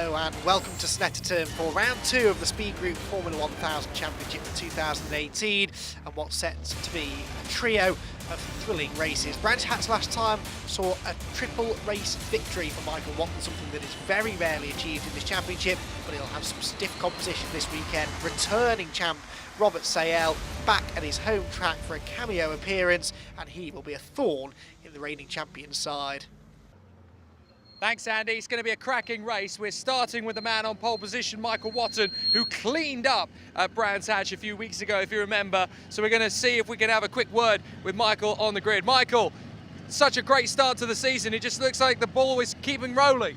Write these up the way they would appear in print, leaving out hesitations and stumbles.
Hello and welcome to Snetterton for round 2 of the Speed Group Formula 1000 Championship for 2018 and what's set to be a trio of thrilling races. Brands Hatch last time saw a triple race victory for Michael Watton, something that is very rarely achieved in this championship, but he'll have some stiff competition this weekend. Returning champ Robert Sayel back at his home track for a cameo appearance, and he will be a thorn in the reigning champion's side. Thanks, Andy. It's going to be a cracking race. We're starting with the man on pole position, Michael Watton, who cleaned up at Brands Hatch a few weeks ago, if you remember. So we're going to see if we can have a quick word with Michael on the grid. Michael, such a great start to the season. It just looks like the ball is keeping rolling.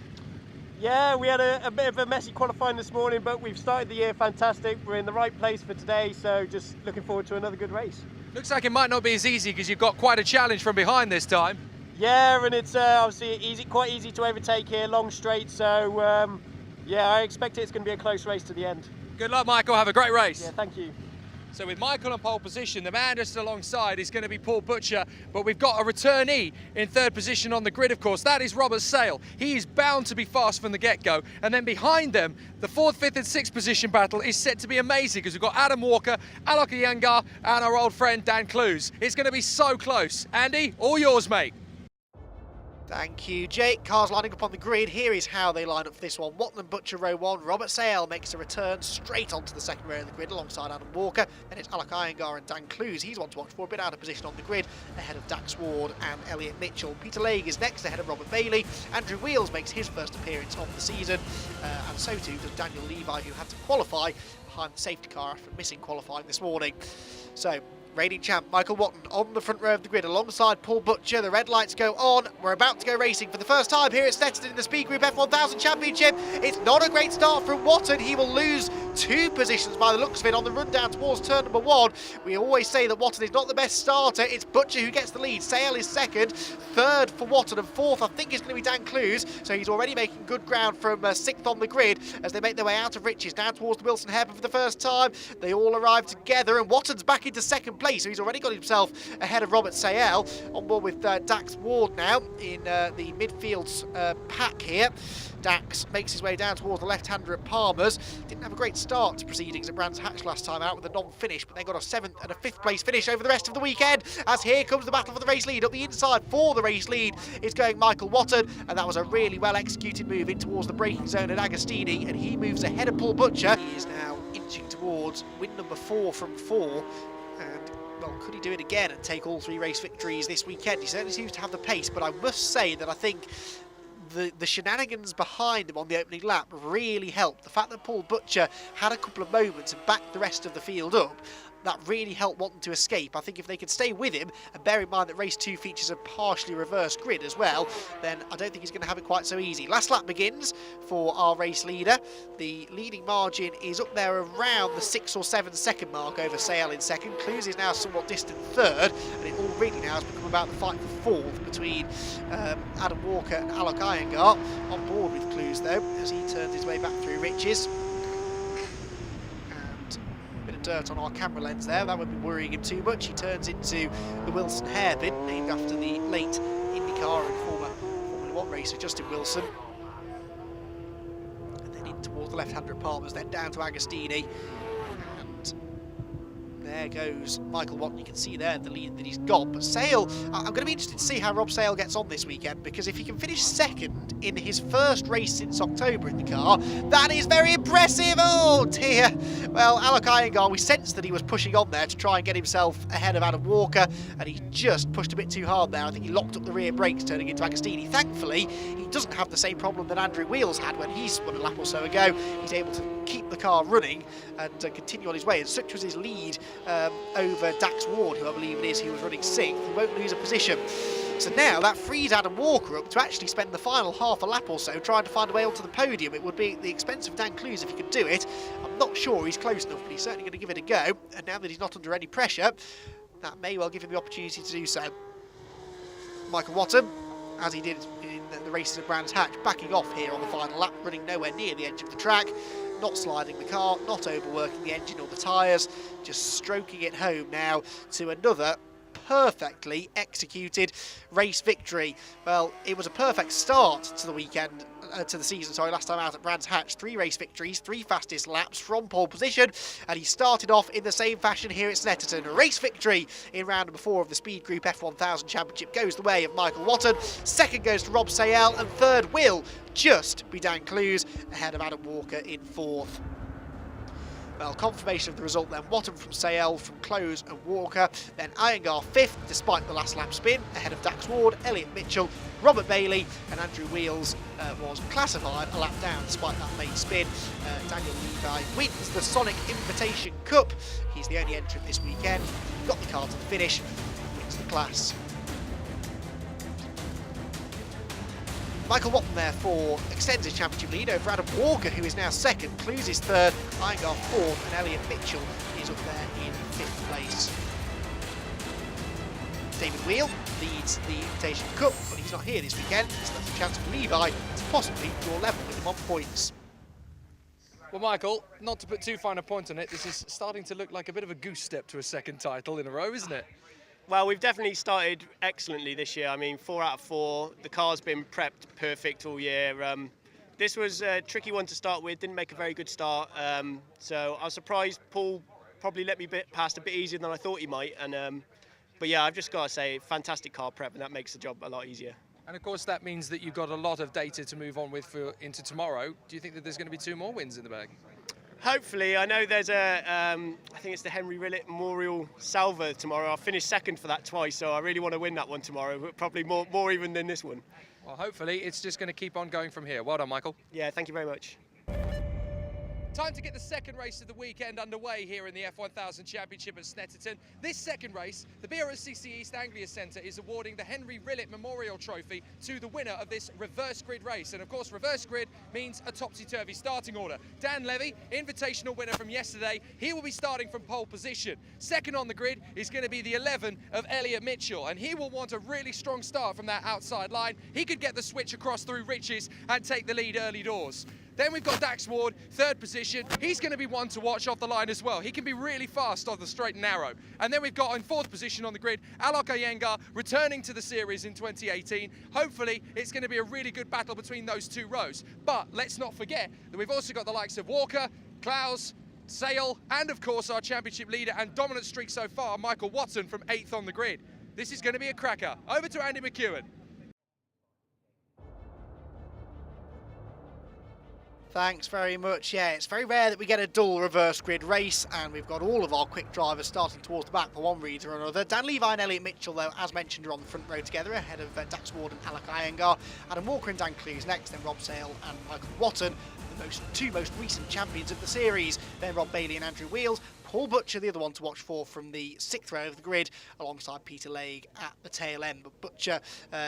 Yeah, we had a bit of a messy qualifying this morning, but we've started the year fantastic. We're in the right place for today, so just looking forward to another good race. Looks like it might not be as easy because you've got quite a challenge from behind this time. Yeah, and it's obviously quite easy to overtake here, long straight, so yeah, I expect it's going to be a close race to the end. Good luck, Michael. Have a great race. Yeah, thank you. So with Michael on pole position, the man just alongside is going to be Paul Butcher, but we've got a returnee in third position on the grid, of course. That is Robert Sayel. He is bound to be fast from the get-go. And then behind them, the 4th, 5th and 6th position battle is set to be amazing because we've got Adam Walker, Alok Iyengar and our old friend Dan Clues. It's going to be so close. Andy, all yours, mate. Thank you, Jake. Cars lining up on the grid. Here is how they line up for this one. Watton and Butcher row 1. Robert Sayel makes a return straight onto the second row of the grid alongside Adam Walker. Then it's Alok Iyengar and Dan Clues. He's one to watch for, a bit out of position on the grid, ahead of Dax Ward and Elliot Mitchell. Peter Legge is next, ahead of Robert Bailey. Andrew Wheels makes his first appearance of the season, and so too does Daniel Levi, who had to qualify behind the safety car after missing qualifying this morning. So, reigning champ Michael Watton on the front row of the grid alongside Paul Butcher. The red lights go on. We're about to go racing for the first time here at Snetterton in the Speed Group F1000 Championship. It's not a great start from Watton. He will lose 2 positions by the looks of it on the run down towards turn number 1. We always say that Watton is not the best starter. It's Butcher who gets the lead. Sayel is second, third for Watton, and fourth I think is going to be Dan Clues. So he's already making good ground from 6th on the grid as they make their way out of Riches down towards the Wilson hairpin for the first time. They all arrive together and Watton's back into second place, so he's already got himself ahead of Robert Sayel. On board with Dax Ward now in the midfield pack here. Dax makes his way down towards the left-hander at Palmer's. Didn't have a great start to proceedings at Brands Hatch last time out with a non-finish, but they got a 7th and a 5th place finish over the rest of the weekend, as here comes the battle for the race lead. Up the inside for the race lead is going Michael Watton, and that was a really well executed move in towards the braking zone at Agostini, and he moves ahead of Paul Butcher. He is now inching towards win number 4 from 4, and well, could he do it again and take all 3 race victories this weekend? He certainly seems to have the pace, but I must say that I think the shenanigans behind him on the opening lap really helped. The fact that Paul Butcher had a couple of moments and backed the rest of the field up, that really helped Watton to escape. I think if they could stay with him, and bear in mind that race 2 features a partially reversed grid as well, then I don't think he's going to have it quite so easy. Last lap begins for our race leader. The leading margin is up there around the 6 or 7 second mark over Sayel in second. Clues is now somewhat distant third, and it already now has become about the fight for 4th between Adam Walker and Alok Iyengar. On board with Clues though, as he turns his way back through Riches. Dirt on our camera lens there, that won't be worrying him too much. He turns into the Wilson hairpin, named after the late IndyCar and former Formula 1 racer Justin Wilson. And then in towards the left-hander at Palmer's, then down to Agostini. And there goes Michael Watton. You can see there the lead that he's got. But Sayel, I'm going to be interested to see how Rob Sayel gets on this weekend, because if he can finish second in his first race since October in the car, that is very impressive. Oh dear. Well, Alok Iyengar, we sensed that he was pushing on there to try and get himself ahead of Adam Walker, and he just pushed a bit too hard there. I think he locked up the rear brakes turning into Agostini. Thankfully, he doesn't have the same problem that Andrew Wheels had when he spun a lap or so ago. He's able to keep the car running and continue on his way, and such was his lead over Dax Ward, who I believe it is, who was running 6th. He won't lose a position. So now that frees Adam Walker up to actually spend the final half a lap or so trying to find a way onto the podium. It would be at the expense of Dan Clues if he could do it. I'm not sure he's close enough, but he's certainly going to give it a go. And now that he's not under any pressure, that may well give him the opportunity to do so. Michael Watton, as he did in the races at Brands Hatch, backing off here on the final lap, running nowhere near the edge of the track, not sliding the car, not overworking the engine or the tyres, just stroking it home now to another perfectly executed race victory. Well, it was a perfect start to the weekend, to the season, sorry, last time out at Brands Hatch. 3 race victories, 3 fastest laps from pole position, and he started off in the same fashion here at Snetterton. A race victory in round number 4 of the Speed Group F1000 Championship goes the way of Michael Watton. Second goes to Rob Sayell, and third will just be Dan Clues, ahead of Adam Walker in 4th. Well, confirmation of the result then, Watton from Sayell, from Close and Walker, then Iyengar 5th despite the last lap spin, ahead of Dax Ward, Elliot Mitchell, Robert Bailey, and Andrew Wheels was classified a lap down despite that late spin. Daniel Levi wins the Sonic Invitation Cup. He's the only entrant this weekend, got the car to the finish, wins the class. Michael Watton therefore extends his championship lead over Adam Walker, who is now second, Clues is third, Iyengar 4th, and Elliot Mitchell is up there in 5th place. David Wheel leads the Invitation Cup, but he's not here this weekend, so that's a chance for Levi to possibly draw level with him on points. Well, Michael, not to put too fine a point on it, this is starting to look like a bit of a goose step to a second title in a row, isn't it? Well, we've definitely started excellently this year. I mean, 4 out of 4. The car's been prepped perfect all year. This was a tricky one to start with. Didn't make a very good start. So I was surprised Paul probably let me past a bit easier than I thought he might. But yeah, I've just got to say, fantastic car prep, and that makes the job a lot easier. And of course, that means that you've got a lot of data to move on with into tomorrow. Do you think that there's going to be 2 more wins in the bag? Hopefully. I know there's I think it's the Henry Rillet Memorial Salver tomorrow. I've finished second for that twice, so I really want to win that one tomorrow, but probably more even than this one. Well, hopefully it's just going to keep on going from here. Well done, Michael. Yeah, thank you very much. Time to get the second race of the weekend underway here in the F1000 Championship at Snetterton. This second race, the BRSCC East Anglia Centre is awarding the Henry Rillet Memorial Trophy to the winner of this reverse grid race. And of course, reverse grid means a topsy-turvy starting order. Dan Levy, invitational winner from yesterday, he will be starting from pole position. Second on the grid is going to be the 11 of Elliot Mitchell, and he will want a really strong start from that outside line. He could get the switch across through Riches and take the lead early doors. Then we've got Dax Ward, third position. He's going to be one to watch off the line as well. He can be really fast on the straight and narrow. And then we've got in 4th position on the grid, Alok Iyengar, returning to the series in 2018. Hopefully, it's going to be a really good battle between those 2 rows. But let's not forget that we've also got the likes of Walker, Klaus, Sayell, and of course our championship leader and dominant streak so far, Michael Watton from 8th on the grid. This is going to be a cracker. Over to Andy McEwen. Thanks very much. Yeah, it's very rare that we get a dull reverse grid race, and we've got all of our quick drivers starting towards the back for one reason or another. Dan Levi and Elliot Mitchell, though, as mentioned, are on the front row together, ahead of Dax Ward and Alok Iyengar. Adam Walker and Dan Clues next, then Rob Sayell and Michael Watton, the 2 most recent champions of the series. Then Rob Bailey and Andrew Wheels. Paul Butcher, the other one to watch for from the 6th row of the grid, alongside Peter Legge at the tail end. But Butcher,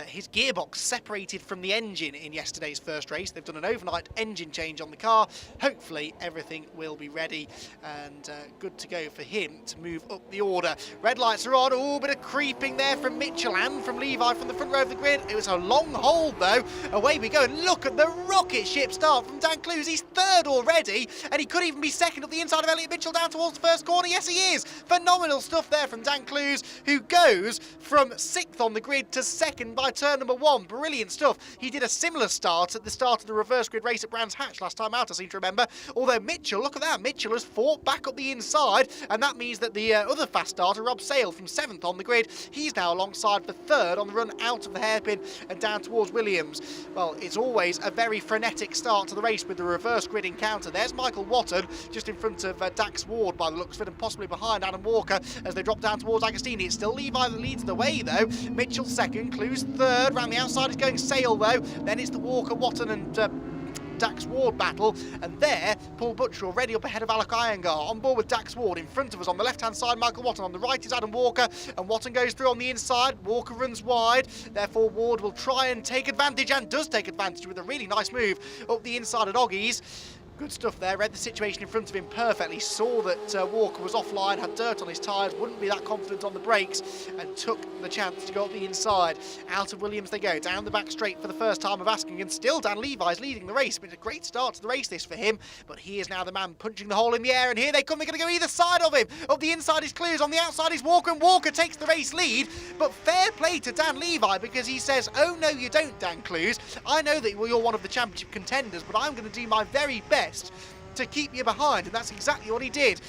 his gearbox separated from the engine in yesterday's first race. They've done an overnight engine change on the car. Hopefully everything will be ready and good to go for him to move up the order. Red lights are on. Oh, bit of creeping there from Mitchell and from Levi from the front row of the grid. It was a long hold though. Away we go, and look at the rocket ship start from Dan Clues. He's 3rd already, and he could even be 2nd up the inside of Elliot Mitchell down towards the first corner. Yes, he is. Phenomenal stuff there from Dan Clues, who goes from 6th on the grid to 2nd by turn number 1. Brilliant stuff. He did a similar start at the start of the reverse grid race at Brands Hatch last time out, I seem to remember. Although Mitchell, look at that, Mitchell has fought back up the inside, and that means that the other fast starter, Rob Sayell, from 7th on the grid, he's now alongside for 3rd on the run out of the hairpin and down towards Williams. Well, it's always a very frenetic start to the race with the reverse grid encounter. There's Michael Watton just in front of Dax Ward by the looks of it, and possibly behind Adam Walker as they drop down towards Agostini. It's still Levi that leads the way though. Mitchell 2nd, Clues 3rd. Round the outside is going Sayell though. Then it's the Walker, Watton and Dax Ward battle, and there Paul Butcher already up ahead of Alok Iyengar, on board with Dax Ward. In front of us on the left hand side, Michael Watton. On the right is Adam Walker, and Watton goes through on the inside. Walker runs wide, therefore Ward will try and take advantage, and does take advantage with a really nice move up the inside at Oggies. Good stuff there, read the situation in front of him perfectly, saw that Walker was offline, had dirt on his tyres, wouldn't be that confident on the brakes, and took the chance to go up the inside. Out of Williams they go, down the back straight for the first time of asking, and still Dan Levi's leading the race. It's been a great start to the race this for him, but he is now the man punching the hole in the air, and here they come, they're going to go either side of him. Up the inside is Clues, on the outside is Walker, and Walker takes the race lead, but fair play to Dan Levi, because he says, oh no you don't, Dan Clues, I know that you're one of the championship contenders, but I'm going to do my very best to keep you behind, and that's exactly what he did.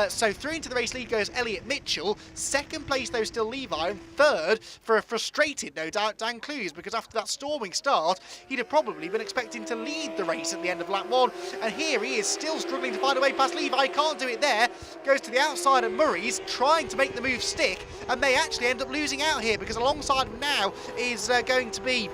So through into the race lead goes Elliot Mitchell. Second place though still Levi, and third for a frustrated, no doubt, Dan Clues, because after that storming start he'd have probably been expecting to lead the race at the end of lap 1, and here he is still struggling to find a way past Levi. Can't do it there, goes to the outside at Murray's, trying to make the move stick, and may actually end up losing out here, because alongside him now is going to be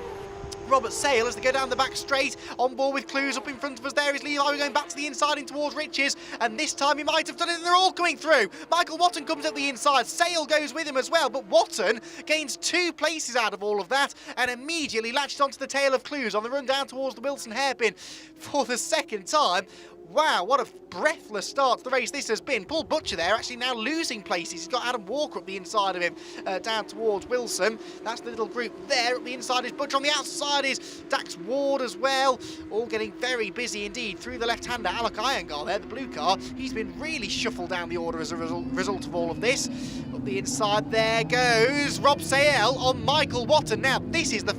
Robert Sale as they go down the back straight. On board with Clues, up in front of us there is Levi. We're going back to the inside in towards Riches, and this time he might have done it, and they're all coming through. Michael Watton comes up the inside, Sale goes with him as well, but Watton gains 2 places out of all of that and immediately latched onto the tail of Clues on the run down towards the Wilson hairpin for the second time. Wow, what a breathless start to the race this has been. Paul Butcher there actually now losing places. He's got Adam Walker up the inside of him, down towards Wilson. That's the little group there. Up the inside is Butcher. On the outside is Dax Ward as well. All getting very busy indeed. Through the left-hander, Alec Iyengar there, the blue car. He's been really shuffled down the order as a result of all of this. Up the inside there goes Rob Sayell on Michael Watton. Now, this is the